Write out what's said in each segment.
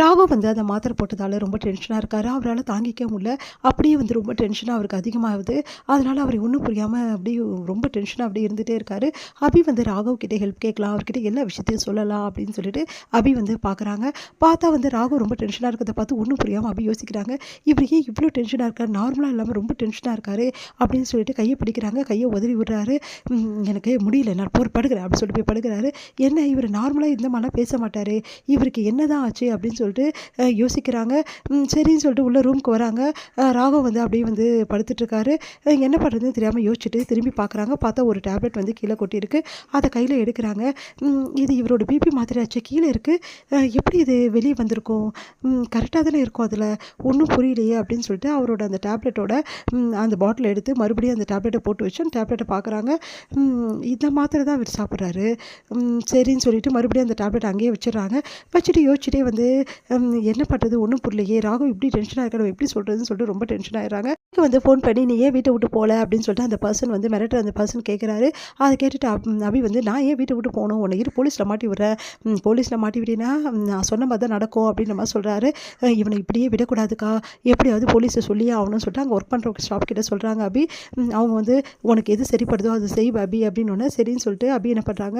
ராகவ் வந்து அந்த மாத்திரை போட்டதால ரொம்ப டென்ஷனாக இருக்காரு. அவரால தாங்கிக்க முடியல. அப்படியே வந்து ரொம்ப டென்ஷனா அவருக்கு அதிகமாகுது. அதனால அவர் ஒண்ணும் புரியாம அப்படியே ரொம்ப டென்ஷனா அப்படியே இருந்துட்டே இருக்காரு. அபி வந்து ராகவ் கிட்ட ஹெல்ப் கேட்கலாம். அவர்கிட்ட எல்லா விஷயத்தையும் சொல்லலாம் அப்படின்னு சொல்லிட்டு அபி வந்து பார்க்குறாங்க. பார்த்தா வந்து ராகவ் ரொம்ப டென்ஷனா இருக்கிறத பார்த்து ஒண்ணும் புரியாம அபி யோசிக்கிறாங்க. இவர் ஏன் இவ்ளோ டென்ஷனா இருக்காரு? நார்மலா இல்லாம ரொம்ப டென்ஷனா இருக்காரு அப்படின்னு சொல்லிட்டு கைய பிடிக்கிறாங்க. கைய உதறி விடுறாரு. எனக்கு முடியல. நான் படுக்கிறேன் அப்படின்னு சொல்லிட்டு போய் படுக்கிறாரு. என்ன இவர் நார்மலா இந்த மாரிலாம் பேச மாட்டாரே! இவருக்கு என்னதான் ஆச்சு? அப்படின்னு சொல்லிட்டு யோசிக்கிறாங்க. சரின்னு சொல்லிட்டு உள்ள ரூமுக்கு வராங்க. ராகவ் வந்து அப்படியே வந்து படுத்துட்ருக்காரு. என்ன பண்ணுறதுன்னு தெரியாம யோசிச்சுட்டு திரும்பி பார்க்குறாங்க. பார்த்தா ஒரு டேப்லெட் வந்து கீழ கொட்டியிருக்கு. அத கையில எடுக்குறாங்க. இது இவரோட பிபி மாத்திரையாச்சே கீழ இருக்கு. எப்படி இது வெளிய வந்திருக்கும்? கரெக்ட்டா தானே இருக்கும் அதுல. ஒண்ணும் புரியலையே அப்படின்னு சொல்லிட்டு அவரோட அந்த டேப்லெட்டோட அந்த பாட்டில எடுத்து மறுபடியும் அந்த டேப்லெட்ட போட்டு வச்சு அந்த டேப்லெட்ட பார்க்குறாங்க. இந்த மாத்திரை தான் இவர் சாப்பிட்றாரு. சரின்னு சொல்லிட்டு மறுபடியும் அந்த டேப்லெட் அங்கேயே வச்சுடுறாங்க. வச்சுட்டு யோசிச்சுட்டே வந்து என்ன பண்ணுறது ஒன்றும் புரியலையே, ராகவ் இப்படி டென்ஷனாக இருக்க நம்ம எப்படி சொல்கிறதுன்னு சொல்லிட்டு ரொம்ப டென்ஷன் ஆயிடுறாங்க. வந்து ஃபோன் பண்ணி நீ ஏன் வீட்டை விட்டு போகல அப்படின்னு சொல்லிட்டு அந்த பர்சன் வந்து மிரட்டுற அந்த பர்சன் கேட்குறாரு. அதை கேட்டுட்டு அபி வந்து நான் ஏன் வீட்டை விட்டு போகணும், உன்னை போலீஸில் மாட்டி விடுறேன், போலீஸில் மாட்டி விட்டீங்கன்னா நான் சொன்ன மாதிரி தான் நடக்கும் அப்படின்ற மாதிரி சொல்கிறாரு. இவனை இப்படியே விடக்கூடாதுக்கா, எப்படியாவது போலீஸை சொல்லியே ஆகணும்னு சொல்லிட்டு அங்கே ஒர்க் பண்ணுற ஸ்டாஃப் கிட்ட சொல்கிறாங்க. அபி அவங்க வந்து உனக்கு எது சரிப்படுதோ அது செய் அபி அப்படின்னு சரின்னு சொல்லிட்டு அபி என்ன பண்ணுறாங்க,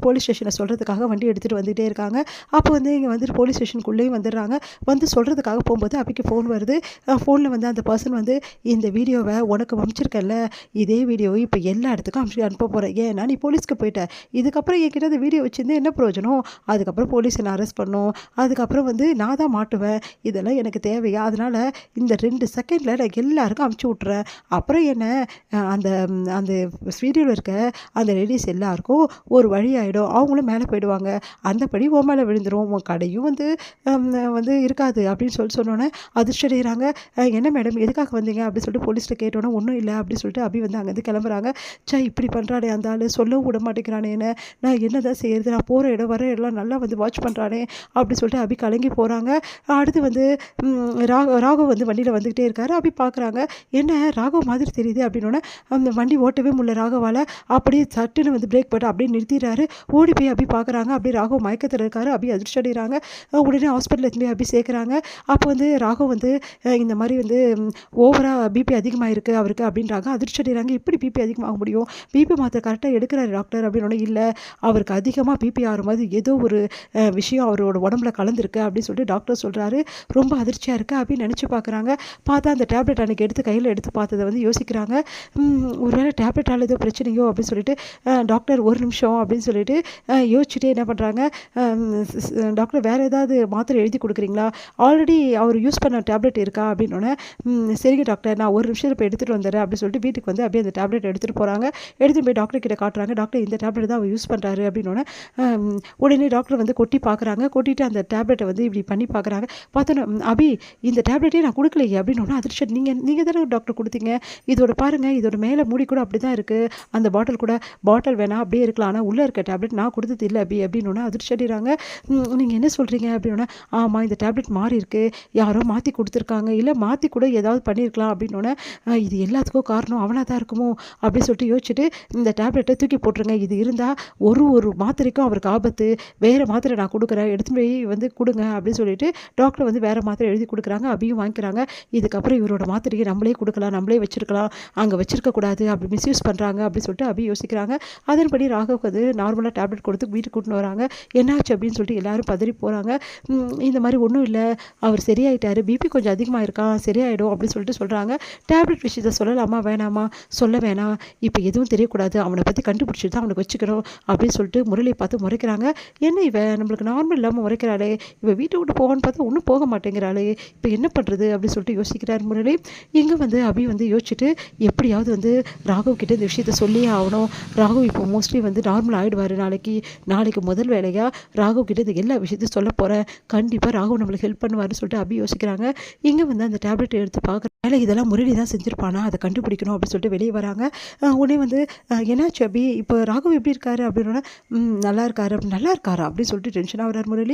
போலீஸ் ஸ்டேஷனை சொல்கிறதுக்காக வண்டி எடுத்துகிட்டு வந்துகிட்டே இருக்காங்க. அப்போ வந்து இங்கே வந்துட்டு போலீஸ் ஸ்டேஷனுக்குள்ளேயும் வந்துடுறாங்க. வந்து சொல்கிறதுக்காக போகும்போது அபிக்கு ஃபோன் வருது. ஃபோனில் வந்து அந்த பர்சன் வந்து இந்த வீடியோவை உனக்கு அனுப்பிச்சிருக்கேன்ல, இதே வீடியோவை இப்போ எல்லா இடத்துக்கும் அனுப்ப போகிறேன். ஏன்னா நீ போலீஸ்க்கு போயிட்ட, இதுக்கப்புறம் என்கிட்ட அந்த வீடியோ வச்சுருந்து என்ன பிரயோஜனம்? அதுக்கப்புறம் போலீஸ் என்னை அரெஸ்ட் பண்ணும், அதுக்கப்புறம் வந்து நான் தான் மாட்டுவேன். இதெல்லாம் எனக்கு தேவையா? அதனால் இந்த 2 செகண்டில் நான் எல்லாருக்கும் அனுப்பிச்சி விட்றேன். அப்புறம் என்ன அந்த அந்த வீடியோவில் இருக்க அந்த லேடிஸ் எல்லாருக்கும் ஒரு வழி ஆகிடும், அவங்களும் மேலே போயிடுவாங்க, அந்த படி உன் மேலே விழுந்துடும், உன் கடையும் வந்து வந்து இருக்காது அப்படின்னு சொன்னோன்னே அதிர்ச்சி அடைகிறாங்க. என்ன மேடம் எதுக்காக வந்தீங்க அப்படின்னு சொல்லிட்டு போலீஸ்கிட்ட கேட்டோன்னே ஒன்றும் இல்லை அப்படின்னு சொல்லிட்டு அபி வந்து அங்கேருந்து கிளம்புறாங்க. இப்படி பண்ணுறானே அந்த ஆள், சொல்லவும் விட மாட்டேங்கிறானே என்ன, நான் என்ன தான் செய்யறது, நான் போகிற இடம் வர இடம்லாம் நல்லா வந்து வாட்ச் பண்ணுறானே அப்படின்னு சொல்லிட்டு அபி கலங்கி போகிறாங்க. அடுத்து வந்து ராகவ் வந்து வண்டியில் வந்துக்கிட்டே இருக்காரு. அபி பார்க்குறாங்க, என்ன ராகவ் மாதிரி தெரியுது அப்படின்னோடனே அந்த வண்டி ஓட்டவே முடியல ராகவால். அப்படியே சட்டுன்னு வந்து பிரேக் போட்டு அப்படியே நிறுத்திடுறாரு. ஓடி போய் அபி பார்க்குறாங்க. அப்படியே ராகவ் மயக்கத்தில் இருக்காரு. அபி அதிர்ச்சி அடைகிறாங்க. உடனே ஹாஸ்பிட்டலில் எடுத்துன்னு போய் அபி சேர்க்குறாங்க. அப்போ வந்து ராகவ் வந்து இந்த மாதிரி வந்து ஓவராக பிபி அதிகமாக இருக்குது அவருக்கு அப்படின்றாங்க. அதிர்ச்சி அடைகிறாங்க. எப்படி பிபி அதிகமாக முடியும், பிபி மாத்திரை கரெக்டாக எடுக்கிறாரு டாக்டர் அப்படின்னு. இல்லை, அவருக்கு அதிகமாக பிபி ஆகிற மாதிரி ஏதோ ஒரு விஷயம் அவரோட உடம்புல கலந்துருக்கு அப்படின்னு சொல்லிட்டு டாக்டர் சொல்கிறாரு. ரொம்ப அதிர்ச்சியாக இருக்குது அப்படின்னு நினச்சி பார்க்குறாங்க. பார்த்தா அந்த டேப்லெட் அன்றைக்கி எடுத்து கையில் எடுத்து பார்த்ததை வந்து யோசிக்கிறாங்க. ஒருவேளை டேப்லெட்டால் ஏதோ பிரச்சனையோ அப்படின்னு சொல்லிட்டு டாக்டர் ஒரு நிமிஷம் அப்படின்னு சொல்லிட்டு யோசிச்சுட்டே என்ன பண்ணுறாங்க, டாக்டர் வேறு ஏதாவது மாத்திரை எழுதி கொடுக்குறீங்களா, ஆல்ரெடி அவர் யூஸ் பண்ண டேப்லெட் இருக்கா அப்படின்னோடனே சரிங்க டாக்டர் நான் ஒரு நிமிஷம் இப்போ எடுத்துகிட்டு வந்துடுறேன் அப்படின்னு சொல்லிட்டு வீட்டுக்கு வந்து அப்படியே அந்த டேப்லெட் எடுத்துகிட்டு போகிறாங்க. எடுத்துகிட்டு போய் டாக்டர் கிட்ட காட்டுறாங்க. டாக்டர் இந்த டேப்லெட் தான் அவர் யூஸ் பண்ணுறாரு அப்படின்னோடனே உடனே டாக்டர் வந்து கொட்டி பார்க்குறாங்க. கொட்டிட்டு அந்த டேப்லெட்டை வந்து இப்படி பண்ணி பார்க்குறாங்க. பார்த்தோன்னா அபி இந்த டேப்லெட்டே நான் கொடுக்கலையே அப்படின்னோடனே அதிர்ச்சி, நீங்கள் தானே டாக்டர் கொடுத்தீங்க, இதோட பாருங்கள், இதோட மேலே மூடி கூட அப்படி தான் இருக்குது, அந்த பாட்டில் கூட பாட்டில் வேணாம் அப்படியே இருக்கலாம், ஆனால் உள்ளே இருக்க டேப்லெட் நான் கொடுத்தது இல்லை அபி அப்படின்னோடனே அதிர்ச்சி அடைகிறாங்க. நீங்கள் என்ன சொல்கிறீங்க அப்படின்னோடனே ஆமாம் இந்த டேப்லெட் மாறி இருக்குது, யாரோ மாற்றி கொடுத்துருக்காங்க, இல்லை மாற்றி கூட ஏதாவது பண்ணியிருக்கலாம் அப்படின்னோடனே இது எல்லாத்துக்கும் காரணம் அவனாக தான் இருக்குமோ அப்படின்னு சொல்லிட்டு யோசிச்சுட்டு இந்த டேப்லெட்டை தூக்கி போட்டுருங்க, இது இருந்தால் ஒரு மாத்திரைக்கும் அவருக்கு ஆபத்து, வேறு மாத்திரை நான் கொடுக்குறேன், எடுத்து போய் வந்து கொடுங்க அப்படின்னு சொல்லிட்டு டாக்டர் வந்து வேறு மாத்திரை எழுதி கொடுக்குறாங்க. அபியும் வாங்கிக்கிறாங்க. இதுக்கப்புறம் இவரோட மாத்திரையை நம்மளே கொடுக்கலாம், நம்மளே வச்சுருக்கலாம், அங்கே வச்சிருக்கக்கூடாது, அப்படி மிஸ்யூஸ் பண்ணுறாங்க அப்படின்னு சொல்லிட்டு அபி யோசிக்கிறாங்க. அதன்படி ராகவுக்கு வந்து நார்மலாக டேப்லெட் கொடுத்து வீட்டுக்கு கூட்டின்னு வராங்க. என்னாச்சு அப்படின்னு சொல்லிட்டு எல்லாரும் பதறி போகிறாங்க. இந்த மாதிரி ஒன்றும் இல்லை, அவர் சரியாயிட்டாரு, பிபி கொஞ்சம் அதிகமாக இருக்கான், சரியாயிடும் அப்படின்னு சொல்லிட்டு சொல்கிறாங்க. டேப்லெட் விஷயத்தை சொல்லலாமா வேணாமா, சொல்ல வேணாம், இப்போ எதுவும் தெரியக்கூடாது, அவனை பற்றி கண்டுபிடிச்சிட்டு தான் அவனுக்கு வச்சுக்கணும் அப்படின்னு சொல்லிட்டு முரளியை பார்த்து முறைக்கிறாங்க. என்ன இவன் நம்மளுக்கு நார்மல் இல்லாமல் முறைக்கிறாளே, இவன் வீட்டை விட்டு போவான்னு பார்த்தா ஒன்றும் போக மாட்டேங்கிறாளே, இப்போ என்ன பண்ணுறது அப்படின்னு சொல்லிட்டு யோசிக்கிறார் முரளி. இங்கே வந்து அபி வந்து யோசிச்சுட்டு எப்படியாவது வந்து ராகவ் கிட்ட இந்த விஷயத்த சொல்லியே ஆகணும், ராகவ் இப்போ மோஸ்ட்லி வந்து நார்மல் ஆகிடுவார், நாளைக்கு முதல் வேலையாக ராகவ் கிட்ட இந்த எல்லா விஷயத்தையும் சொல்ல போகிறேன், கண்டிப்பாக ராகவ் நம்மளுக்கு ஹெல்ப் பண்ணுவார்னு சொல்லிட்டு அபி யோசிக்கிறாங்க. இங்கே வந்து அந்த டேப்லெட் எடுத்து பார்க்குற வேலை இதெல்லாம் முரளி தான் செஞ்சுருப்பானா, அதை கண்டுபிடிக்கணும் அப்படின்னு சொல்லிட்டு வெளியே வராங்க. உடனே வந்து என்னாச்சு அபி, இப்போ ராகவ் எப்படி இருக்காரு அப்படின்னா நல்லா இருக்காரா அப்படின்னு சொல்லிட்டு டென்ஷனாக வர்றார் முரளி.